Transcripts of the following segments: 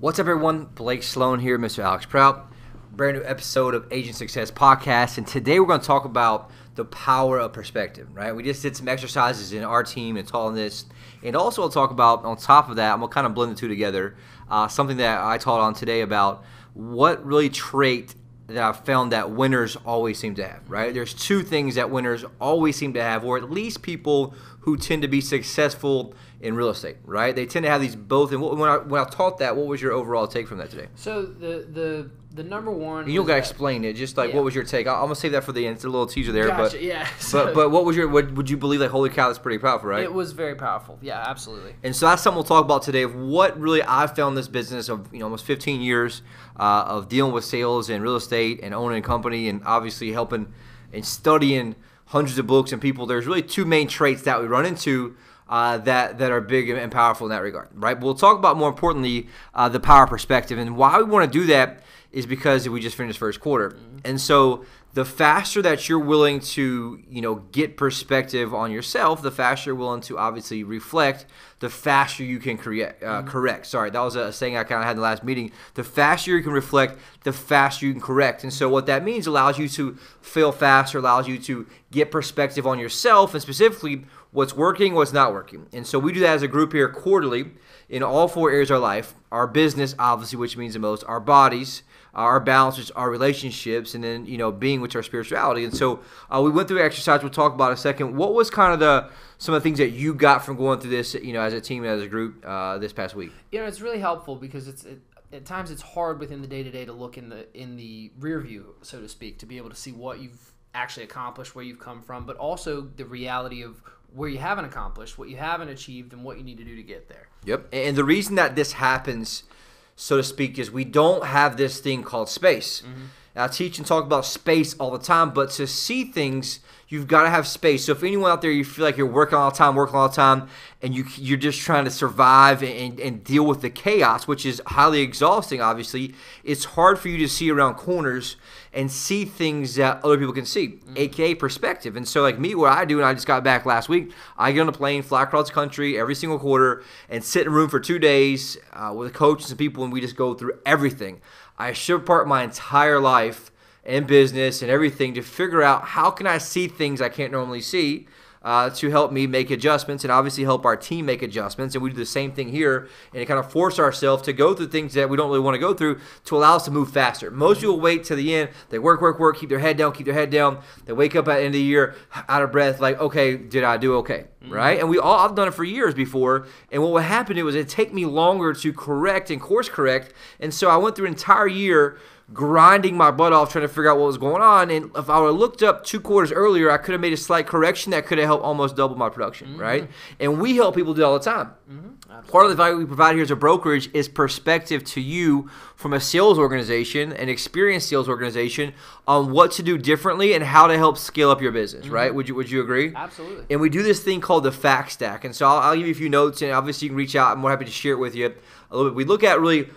What's up, everyone? Blake Sloan here, Mr. Alex Prout. Brand new episode of Agent Success Podcast, and today we're going to talk about the power of perspective, right? We just did some exercises in our team and taught on this, and also I'll talk about, on top of that, I'm going to kind of blend the two together, something that I taught on today about what really trait that I've found that winners always seem to have, right? There's two things that winners always seem to have, or at least people who tend to be successful in real estate, right? They tend to have these both. And when I taught that, what was your overall take from that today? So the number one. You don't gotta explain it. Just like, what was your take? I'm gonna save that for the end. It's a little teaser there. Gotcha, but yeah. But what was your? What would you believe? Like, holy cow, that's pretty powerful, right? It was very powerful. Yeah, absolutely. And so that's something we'll talk about today. Of what really I found in this business of almost 15 years of dealing with sales and real estate and owning a company and obviously helping and studying hundreds of books and people. There's really two main traits that we run into that are big and powerful in that regard, right? We'll talk about, more importantly, the power of perspective. And why we want to do that is because we just finished first quarter. Mm-hmm. And so the faster that you're willing to, get perspective on yourself, the faster you're willing to obviously reflect, the faster you can correct. Sorry, that was a saying I kind of had in the last meeting. The faster you can reflect, the faster you can correct. And so what that means allows you to fail faster, allows you to get perspective on yourself, and specifically what's working, what's not working. And so we do that as a group here quarterly in all four areas of our life: our business, obviously, which means the most, our bodies, our balance, which our relationships, and then, being, which our spirituality. And so we went through exercise. We'll talk about in a second. What was kind of some of the things that you got from going through this, as a team, as a group, this past week? It's really helpful because at times it's hard within the day-to-day to look in the rear view, so to speak, to be able to see what you've actually accomplished, where you've come from, but also the reality of where you haven't accomplished, what you haven't achieved, and what you need to do to get there. Yep. And the reason that this happens, so to speak, is we don't have this thing called space. Mm-hmm. I teach and talk about space all the time, but to see things, you've got to have space. So if anyone out there, you feel like you're working all the time, and you're just trying to survive and deal with the chaos, which is highly exhausting, obviously, it's hard for you to see around corners and see things that other people can see, aka perspective. And so like me, what I do, and I just got back last week, I get on a plane, fly across the country every single quarter, and sit in a room for 2 days with a coach and some people, and we just go through everything. I strip apart my entire life and business and everything to figure out how can I see things I can't normally see to help me make adjustments and obviously help our team make adjustments. And we do the same thing here, and it kind of force ourselves to go through things that we don't really want to go through to allow us to move faster. Most people wait to the end. They work, keep their head down. They wake up at the end of the year out of breath like, okay, did I do okay? Mm-hmm. Right? And I've done it for years before, and what would happen was it'd take me longer to correct and course correct. And so I went through an entire year grinding my butt off trying to figure out what was going on, and if I would have looked up 2 quarters earlier, I could have made a slight correction that could have helped almost double my production, mm-hmm. right? And we help people do that all the time. Mm-hmm. Part of the value we provide here as a brokerage is perspective to you from a sales organization, an experienced sales organization, on what to do differently and how to help scale up your business, mm-hmm. right? Would you agree? Absolutely. And we do this thing called the fact stack, and so I'll give you a few notes, and obviously you can reach out. I'm more happy to share it with you a little bit. We look at really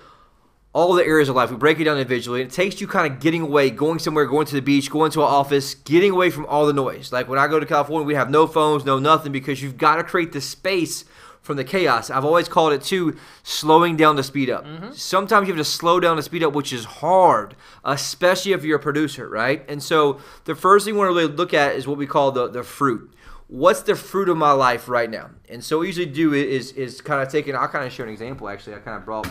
all the areas of life. We break it down individually. It takes you kind of getting away, going somewhere, going to the beach, going to an office, getting away from all the noise. Like when I go to California, we have no phones, no nothing, because you've got to create the space from the chaos. I've always called it, too, slowing down to speed up. Mm-hmm. Sometimes you have to slow down to speed up, which is hard, especially if you're a producer, right? And so the first thing we want to really look at is what we call the fruit. What's the fruit of my life right now? And so what we usually do is kind of take I'll kind of share an example, actually. I kind of brought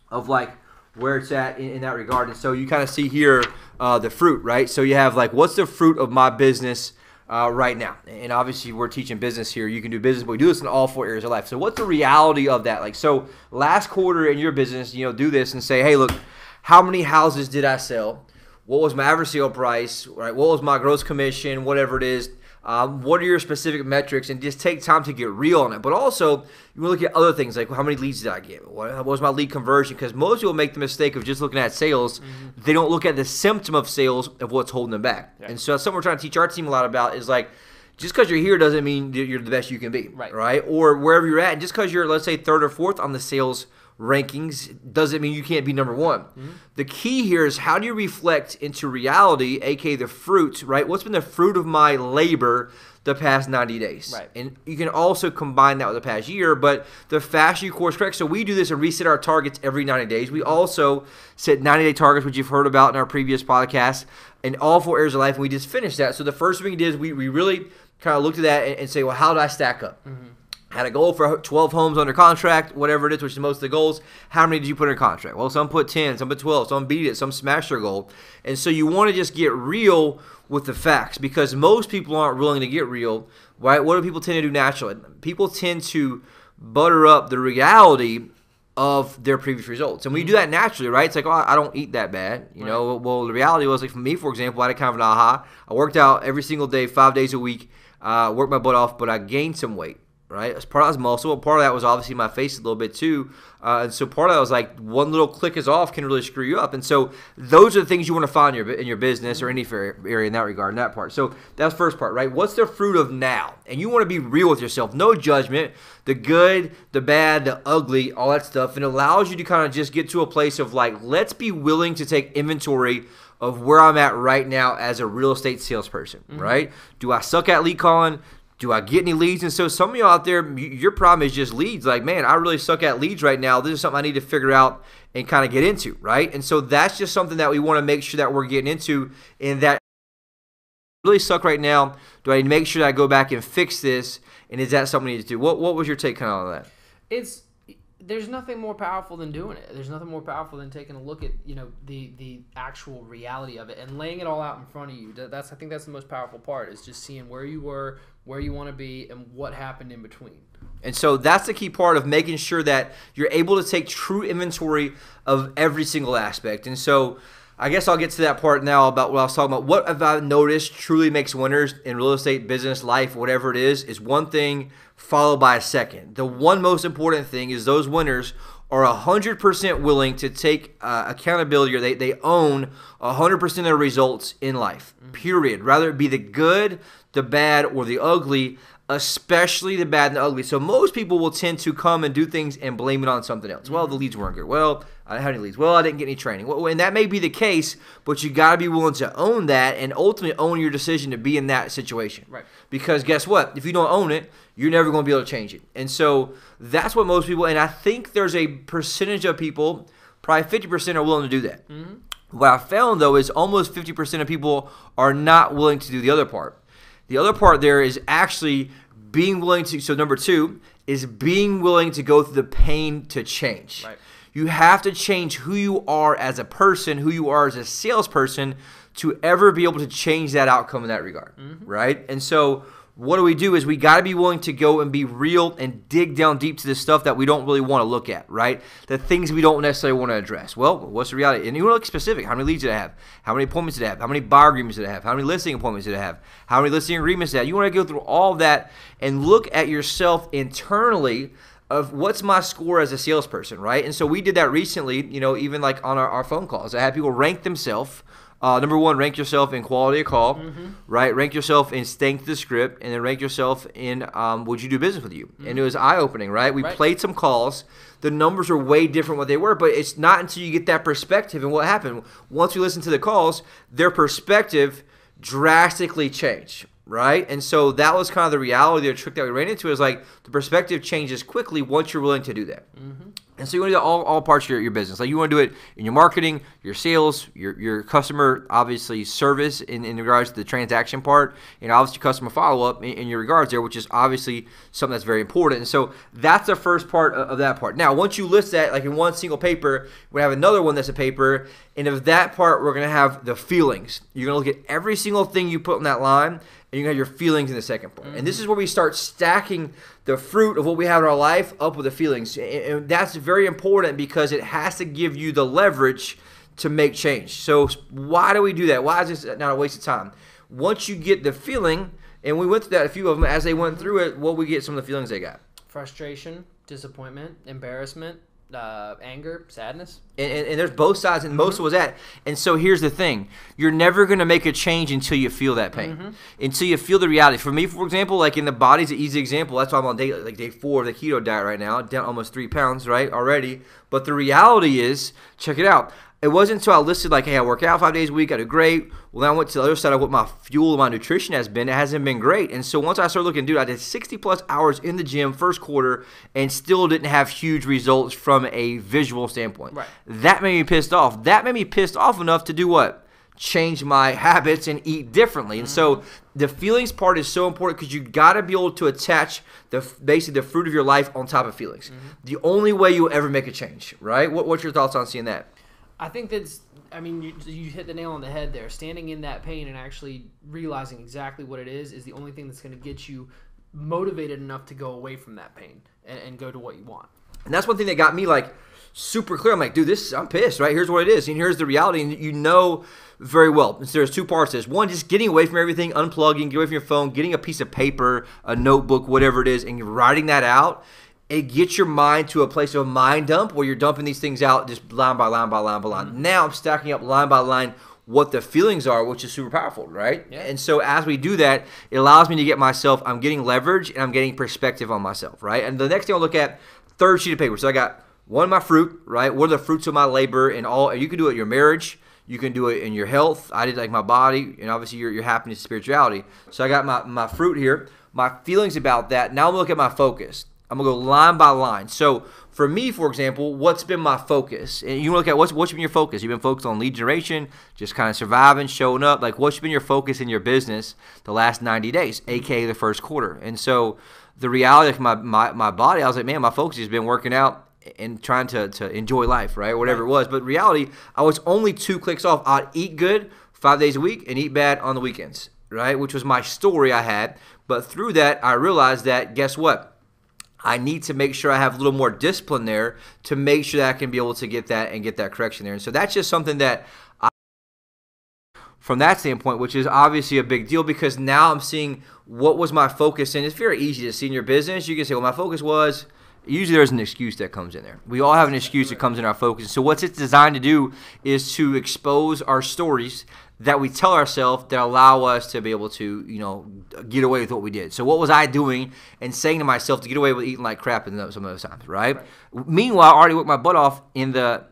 of like where it's at in that regard. And so you kind of see here the fruit, right? So you have like, what's the fruit of my business right now? And obviously we're teaching business here. You can do business, but we do this in all 4 areas of life. So what's the reality of that? Like, so last quarter in your business, do this and say, hey, look, how many houses did I sell? What was my average sale price, right? What was my gross commission, whatever it is? What are your specific metrics? And just take time to get real on it. But also, you want to look at other things like, how many leads did I get? What was my lead conversion? Because most people make the mistake of just looking at sales. Mm-hmm. They don't look at the symptom of sales of what's holding them back. Yeah. And so that's something we're trying to teach our team a lot about is like, just because you're here doesn't mean you're the best you can be, right? Or wherever you're at. And just because you're, let's say, 3rd or 4th on the sales rankings doesn't mean you can't be number one. The key here is how do you reflect into reality, aka the fruit, right? What's been the fruit of my labor the past 90 days? Right. And you can also combine that with the past year, but the faster you course correct. So we do this and reset our targets every 90 days. We also set 90-day targets, which you've heard about in our previous podcast, in all 4 areas of life, and we just finished that. So the first thing we did is we really kind of looked at that and say, well, how do I stack up? Had a goal for 12 homes under contract, whatever it is, which is most of the goals. How many did you put in contract? Well, some put 10, some put 12, some beat it, some smashed their goal. And so you want to just get real with the facts because most people aren't willing to get real, right? What do people tend to do naturally? People tend to butter up the reality of their previous results. And we do that naturally, right? It's like, oh, I don't eat that bad. You know, well, the reality was, like for me, for example, I had kind of an aha. I worked out every single day, 5 days a week, worked my butt off, but I gained some weight. Right, as part of that was muscle. Part of that was obviously my face a little bit too, and so part of that was like one little click is off can really screw you up. And so those are the things you want to find in your business or any area in that regard, in that part. So that's the first part, right? What's the fruit of now? And you want to be real with yourself, no judgment, the good, the bad, the ugly, all that stuff, and it allows you to kind of just get to a place of like, let's be willing to take inventory of where I'm at right now as a real estate salesperson, right? Do I suck at lead calling? Do I get any leads? And so some of you out there, your problem is just leads. Like, man, I really suck at leads right now. This is something I need to figure out and kind of get into, right? And so that's just something that we want to make sure that we're getting into in that I really suck right now. Do I need to make sure that I go back and fix this? And is that something I need to do? What was your take kind of on that? There's nothing more powerful than doing it. There's nothing more powerful than taking a look at, the actual reality of it and laying it all out in front of you. I think that's the most powerful part, is just seeing where you were, where you want to be, and what happened in between. And so that's the key part of making sure that you're able to take true inventory of every single aspect. And so I guess I'll get to that part now about what I was talking about. What have I noticed truly makes winners in real estate, business, life, whatever it is one thing followed by a second. The one most important thing is those winners are 100% willing to take accountability, or they own 100% of their results in life, period. Rather it be the good, the bad, or the ugly, especially the bad and the ugly. So most people will tend to come and do things and blame it on something else. Well, the leads weren't good. Well, I didn't have any leads. Well, I didn't get any training. Well, and that may be the case, but you got to be willing to own that and ultimately own your decision to be in that situation. Right. Because guess what? If you don't own it, you're never going to be able to change it. And so that's what most people, and I think there's a percentage of people, probably 50% are willing to do that. What I found, though, is almost 50% of people are not willing to do the other part. The other part there is actually being willing to, so number 2 is being willing to go through the pain to change. Right. You have to change who you are as a person, who you are as a salesperson to ever be able to change that outcome in that regard, right? And so what do is we got to be willing to go and be real and dig down deep to the stuff that we don't really want to look at, right? The things we don't necessarily want to address. Well, what's the reality? And you want to look specific. How many leads did I have? How many appointments did I have? How many buyer agreements did I have? How many listing appointments did I have? How many listing agreements did I have? You want to go through all that and look at yourself internally of what's my score as a salesperson, right? And so we did that recently, even like on our phone calls. I had people rank themselves. Number 1, rank yourself in quality of call, right? Rank yourself in staying to the script, and then rank yourself in would you do business with you? And it was eye-opening, right? We played some calls. The numbers are way different what they were, but it's not until you get that perspective. And what happened, once we listened to the calls, their perspective drastically changed, right? And so that was kind of the reality, the trick that we ran into is like the perspective changes quickly once you're willing to do that. And so you want to do all parts of your business. Like you want to do it in your marketing, your sales, your customer, obviously service in regards to the transaction part, and obviously customer follow-up in your regards there, which is obviously something that's very important. And so that's the first part of that part. Now, once you list that like in one single paper, we have another one that's a paper, and of that part, we're going to have the feelings. You're going to look at every single thing you put on that line, and you have your feelings in the second part. And this is where we start stacking the fruit of what we have in our life up with the feelings. And that's very important because it has to give you the leverage to make change. So why do we do that? Why is this not a waste of time? Once you get the feeling, and we went through that, a few of them, as they went through it, what we get some of the feelings they got. Frustration, disappointment, embarrassment, anger, sadness. And there's both sides, and most of was that. And so here's the thing. You're never going to make a change until you feel that pain, until you feel the reality. For me, for example, like in the body's an easy example. That's why I'm on day 4 of the keto diet right now, down almost 3 pounds, right, already. But the reality is, check it out. It wasn't until I listed like, hey, I work out 5 days a week, I do great. Well, then I went to the other side of what my fuel and my nutrition has been. It hasn't been great. And so once I started looking, dude, I did 60-plus hours in the gym first quarter and still didn't have huge results from a visual standpoint. Right. That made me pissed off. That made me pissed off enough to do what? Change my habits and eat differently. And so the feelings part is so important because you got to be able to attach basically the fruit of your life on top of feelings. The only way you'll ever make a change, right? What's your thoughts on seeing that? I think you hit the nail on the head there. Standing in that pain and actually realizing exactly what it is the only thing that's going to get you motivated enough to go away from that pain and go to what you want. And that's one thing that got me like super clear. I'm like, dude, I'm pissed, right? Here's what it is, and here's the reality, and you know very well. So there's 2 parts to this. One, just getting away from everything, unplugging, get away from your phone, getting a piece of paper, a notebook, whatever it is, and writing that out. It gets your mind to a place of a mind dump where you're dumping these things out just line by line by line by line. Now I'm stacking up line by line what the feelings are, which is super powerful, right? Yeah. And so as we do that, it allows me to get I'm getting leverage and I'm getting perspective on myself, right? And the next thing I'll look at, 3rd sheet of paper. So I got one, my fruit, right? What are the fruits of my labor and all? And you can do it in your marriage. You can do it in your health. I did like my body, and obviously your happiness, spirituality. So I got my fruit here, my feelings about that. Now I'm going to look at my focus. I'm going to go line by line. So for me, for example, what's been my focus? And you look at what's been your focus. You've been focused on lead generation, just kind of surviving, showing up. Like what's been your focus in your business the last 90 days, a.k.a. the first quarter. And so the reality of my body, I was like, man, my focus has been working out and trying to enjoy life, right? Whatever it was. But reality, I was only 2 clicks off. I'd eat good 5 days a week and eat bad on the weekends, right? Which was my story I had. But through that, I realized that, guess what? I need to make sure I have a little more discipline there to make sure that I can be able to get that and get that correction there. And so that's just something that from that standpoint, which is obviously a big deal because now I'm seeing what was my focus. And it's very easy to see in your business. You can say, well, my focus was, usually there's an excuse that comes in there. We all have an excuse that comes in our focus. So what it's designed to do is to expose our stories that we tell ourselves that allow us to be able to, get away with what we did. So what was I doing and saying to myself to get away with eating like crap in some of those times, right? Meanwhile, I already worked my butt off in the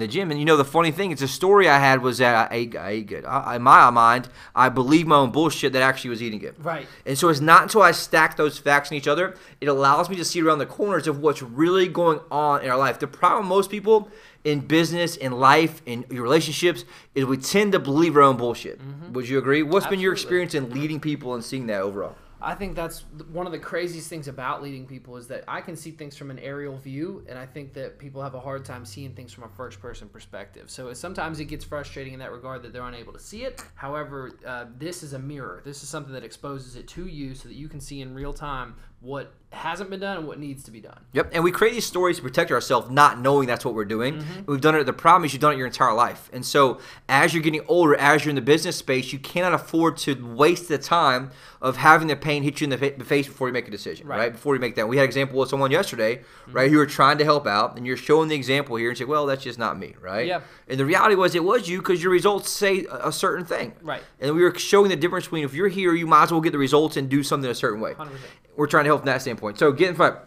gym. And the funny thing, it's a story I had was that I ate good. In my mind, I believed my own bullshit that actually was eating good. Right. And so it's not until I stack those facts in each other, it allows me to see around the corners of what's really going on in our life. The problem most people in business, in life, in your relationships, is we tend to believe our own bullshit. Would you agree? What's been your experience in leading people and seeing that overall? I think that's one of the craziest things about leading people is that I can see things from an aerial view, and I think that people have a hard time seeing things from a first-person perspective. So sometimes it gets frustrating in that regard that they're unable to see it. However, this is a mirror. This is something that exposes it to you so that you can see in real time what hasn't been done and what needs to be done. Yep, and we create these stories to protect ourselves, not knowing that's what we're doing. We've done it. The problem is you've done it your entire life. And so as you're getting older, as you're in the business space, you cannot afford to waste the time of having the pain hit you in the face before you make a decision, right? Before you make that. We had an example with someone yesterday, right, who were trying to help out, and you're showing the example here and say, well, that's just not me, right? Yeah. And the reality was it was you because your results say a certain thing. Right. And we were showing the difference between if you're here, you might as well get the results and do something a certain way. 100%. We're trying to help from that standpoint. So get in front.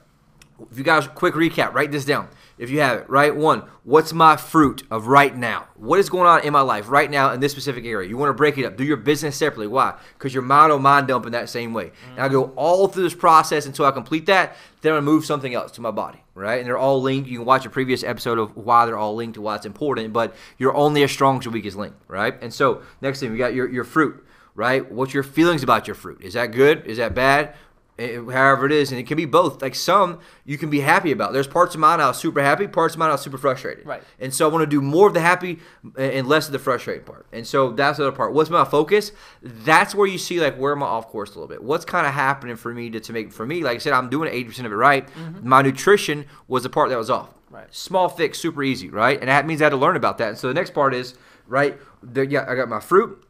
If you guys, quick recap, write this down. If you have it, right? 1, what's my fruit of right now? What is going on in my life right now in this specific area? You want to break it up. Do your business separately. Why? Because your mind will mind dump in that same way. And I go all through this process until I complete that. Then I move something else to my body, right? And they're all linked. You can watch a previous episode of why they're all linked and why it's important. But you're only as strong as your weakest link, right? And so next thing, we got your fruit, right? What's your feelings about your fruit? Is that good? Is that bad? However it is, and it can be both. Like some you can be happy about. There's parts of mine I was super happy, parts of mine I was super frustrated. Right. And so I want to do more of the happy and less of the frustrating part. And so that's the other part. What's my focus? That's where you see like where am I off course a little bit. What's kind of happening for me to make for me? Like I said, I'm doing 80% of it right. My nutrition was the part that was off. Right. Small fix, super easy, right? And that means I had to learn about that. And so the next part is right. I got my fruit,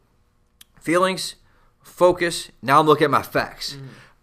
feelings, focus. Now I'm looking at my facts.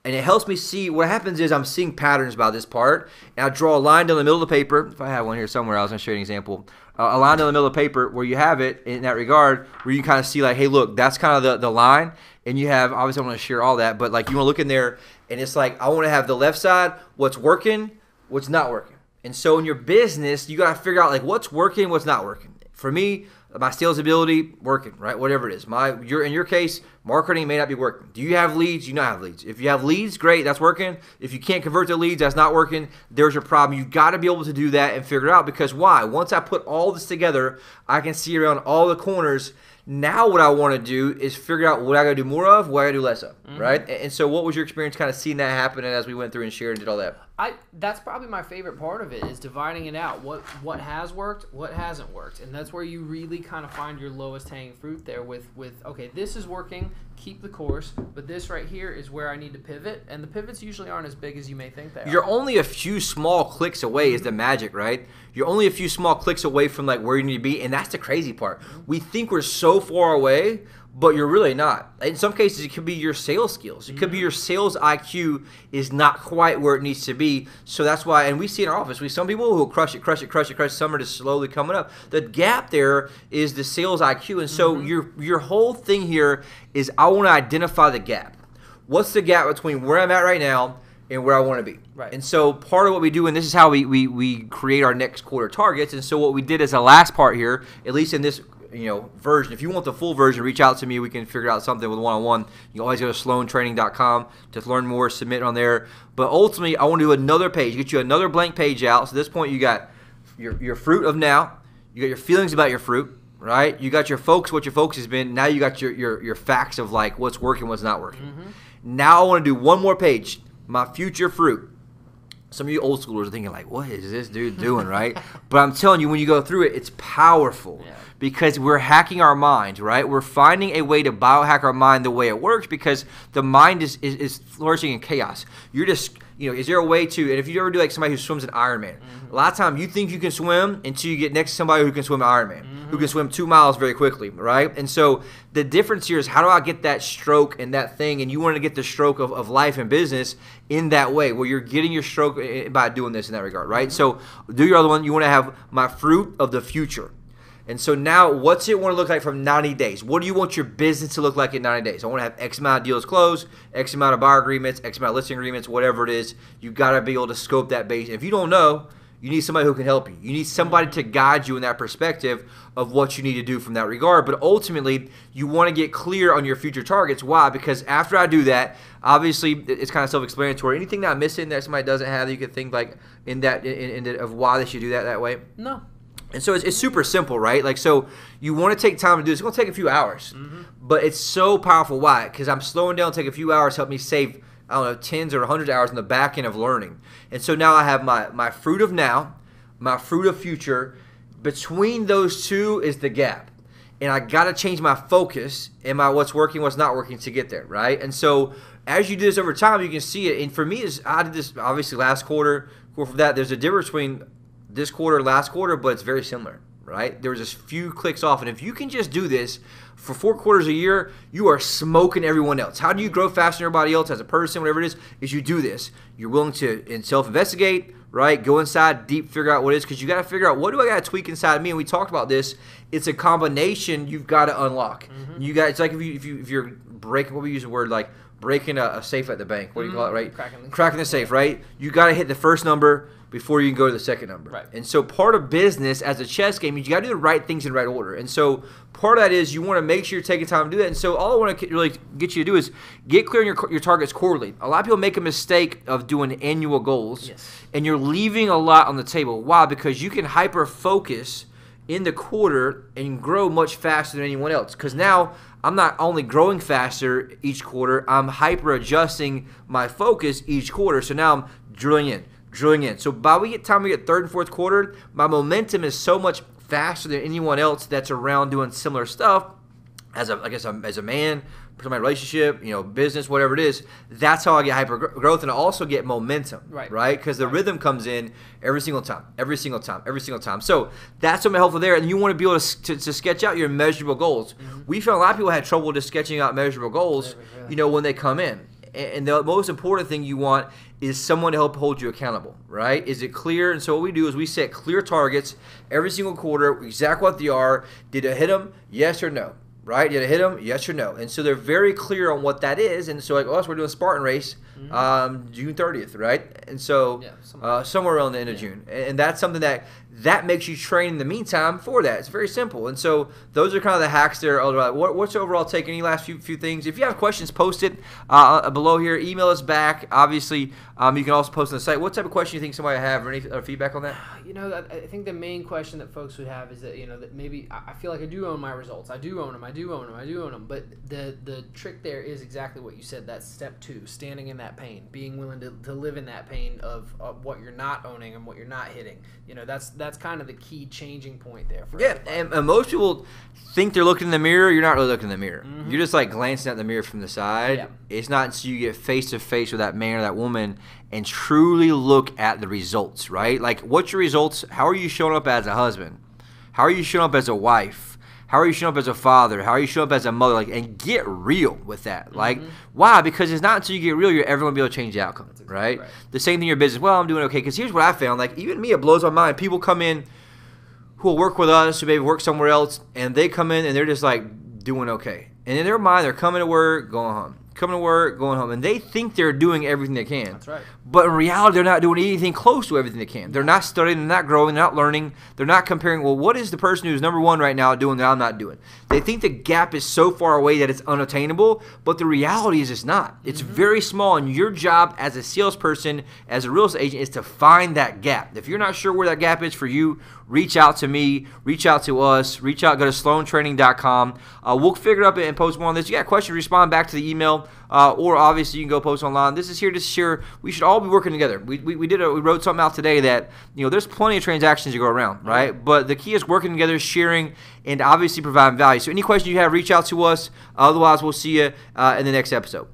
And it helps me see what happens is I'm seeing patterns about this part, and I draw a line down the middle of the paper. If I had one here somewhere, I was going to show you an example. A line down the middle of the paper where you have it in that regard, where you kind of see like, hey, look, that's kind of the line. And you have, obviously I want to share all that, but like you want to look in there, and it's like I want to have the left side, what's working, what's not working. And so in your business, you got to figure out like what's working, what's not working. For me, my sales ability, working, right? Whatever it is. In your case, marketing may not be working. Do you have leads? You not have leads. If you have leads, great, that's working. If you can't convert to leads, that's not working. There's your problem. You got to be able to do that and figure it out, because why? Once I put all this together, I can see around all the corners. Now what I want to do is figure out what I got to do more of, what I got to do less of, right? And so what was your experience kind of seeing that happen as we went through and shared and did all that? That's probably my favorite part of it, is dividing it out. What has worked, what hasn't worked. And that's where you really kind of find your lowest hanging fruit there with okay, this is working, keep the course, but this right here is where I need to pivot. And the pivots usually aren't as big as you may think they are. You're only a few small clicks away is the magic, right? You're only a few small clicks away from like where you need to be, and that's the crazy part. We think we're so far away, but you're really not. In some cases, it could be your sales skills. It could be your sales IQ is not quite where it needs to be. So that's why, and we see in our office, we some people who will crush it. Some are just slowly coming up. The gap there is the sales IQ. And so your whole thing here is I want to identify the gap. What's the gap between where I'm at right now and where I want to be? Right. And so part of what we do, and this is how we create our next quarter targets. And so what we did as the last part here, at least in this version. If you want the full version, reach out to me. We can figure out something with one-on-one. You can always go to sloantraining.com to learn more, submit on there. But ultimately, I want to do another page, get you another blank page out. So at this point, you got your fruit of now. You got your feelings about your fruit, right? You got your focus, what your focus has been. Now you got your facts of like what's working, what's not working. Now I want to do one more page, my future fruit. Some of you old schoolers are thinking like, what is this dude doing, right? But I'm telling you, when you go through it, it's powerful because we're hacking our mind, right? We're finding a way to biohack our mind the way it works, because the mind is flourishing in chaos. You're just, is there a way to, and if you ever do like somebody who swims an Ironman, a lot of times you think you can swim until you get next to somebody who can swim an Ironman, who can swim 2 miles very quickly, right? And so the difference here is how do I get that stroke and that thing, and you want to get the stroke of life and business in that way, where you're getting your stroke by doing this in that regard, right? So do your other one. You want to have my fruit of the future. And so now what's it want to look like from 90 days? What do you want your business to look like in 90 days? I want to have X amount of deals closed, X amount of buyer agreements, X amount of listing agreements, whatever it is. You've got to be able to scope that base. If you don't know, you need somebody who can help you. You need somebody to guide you in that perspective of what you need to do from that regard. But ultimately, you want to get clear on your future targets. Why? Because after I do that, obviously, it's kind of self-explanatory. Anything that I'm missing that somebody doesn't have that you could think like of why they should do that way? No. And so it's super simple, right? Like, so you want to take time to do this. It's going to take a few hours, but it's so powerful. Why? Because I'm slowing down, take a few hours, help me save, I don't know, tens or hundreds of hours in the back end of learning. And so now I have my fruit of now, my fruit of future. Between those two is the gap. And I got to change my focus and my what's working, what's not working to get there, right? And so as you do this over time, you can see it. And for me, I did this obviously last quarter. For that, there's a difference between this quarter and last quarter, but it's very similar, right? There was just few clicks off. And if you can just do this for 4 quarters a year, you are smoking everyone else. How do you grow faster than everybody else as a person, whatever it is you do this. You're willing to self-investigate, right? Go inside, deep, figure out what it is, because you got to figure out what do I got to tweak inside of me. And we talked about this. It's a combination you've got to unlock. You got, it's like if you're breaking, what we use the word like breaking a safe at the bank. What do you call it, right? Cracking the safe, right? You got to hit the first number before you can go to the second number. Right. And so part of business as a chess game, you got to do the right things in the right order. And so part of that is you want to make sure you're taking time to do that. And so all I want to really get you to do is get clear on your targets quarterly. A lot of people make a mistake of doing annual goals, and you're leaving a lot on the table. Why? Because you can hyper-focus in the quarter and grow much faster than anyone else. Because now I'm not only growing faster each quarter, I'm hyper-adjusting my focus each quarter. So now I'm drilling in. So by the time we get third and fourth quarter, my momentum is so much faster than anyone else that's around doing similar stuff as a man, my relationship, business, whatever it is. That's how I get hyper growth, and I also get momentum, right? Because the rhythm comes in every single time. So that's something helpful there, and you want to be able to sketch out your measurable goals. We found a lot of people had trouble just sketching out measurable goals, when they come in. And the most important thing you want is someone to help hold you accountable, right? Is it clear? And so what we do is we set clear targets every single quarter, exactly what they are. Did I hit them? Yes or no? Right? Did I hit them? Yes or no? And so they're very clear on what that is. And so like us, we're doing a Spartan race June 30th, right? And so somewhere around the end of June. And that's something that makes you train in the meantime for that. It's very simple. And so those are kind of the hacks there. What's your overall take? Any last few things? If you have questions, post it below here. Email us back. Obviously, you can also post on the site. What type of question do you think somebody have, or any feedback on that? I think the main question that folks would have is that, that maybe I feel like I do own my results. I do own them. But the trick there is exactly what you said. That's step 2, standing in that pain, being willing to live in that pain of what you're not owning and what you're not hitting. That's kind of the key changing point there for everybody. And most people think they're looking in the mirror. You're not really looking in the mirror. You're just like glancing at the mirror from the side. Yeah. It's not until you get face to face with that man or that woman and truly look at the results, right? Like, what's your results? How are you showing up as a husband? How are you showing up as a wife? How are you showing up as a father? How are you showing up as a mother? Like, and get real with that. Like, why? Because it's not until you get real you're ever going to be able to change the outcome, right? The same thing in your business. Well, I'm doing okay. Because here's what I found. Like, even me, it blows my mind. People come in who will work with us, who maybe work somewhere else, and they come in and they're just like doing okay. And in their mind, they're coming to work, going home. Coming to work, going home. And they think they're doing everything they can. That's right. But in reality, they're not doing anything close to everything they can. They're not studying, they're not growing, they're not learning. They're not comparing, well, what is the person who's number one right now doing that I'm not doing? They think the gap is so far away that it's unattainable, but the reality is it's not. It's very small, and your job as a salesperson, as a real estate agent, is to find that gap. If you're not sure where that gap is for you, reach out to me, reach out to us, go to sloantraining.com. We'll figure it up and post more on this. You got questions, respond back to the email, or obviously you can go post online. This is here to share. We should all be working together. We wrote something out today that, there's plenty of transactions to go around, right? But the key is working together, sharing, and obviously providing value. So any questions you have, reach out to us. Otherwise, we'll see you in the next episode.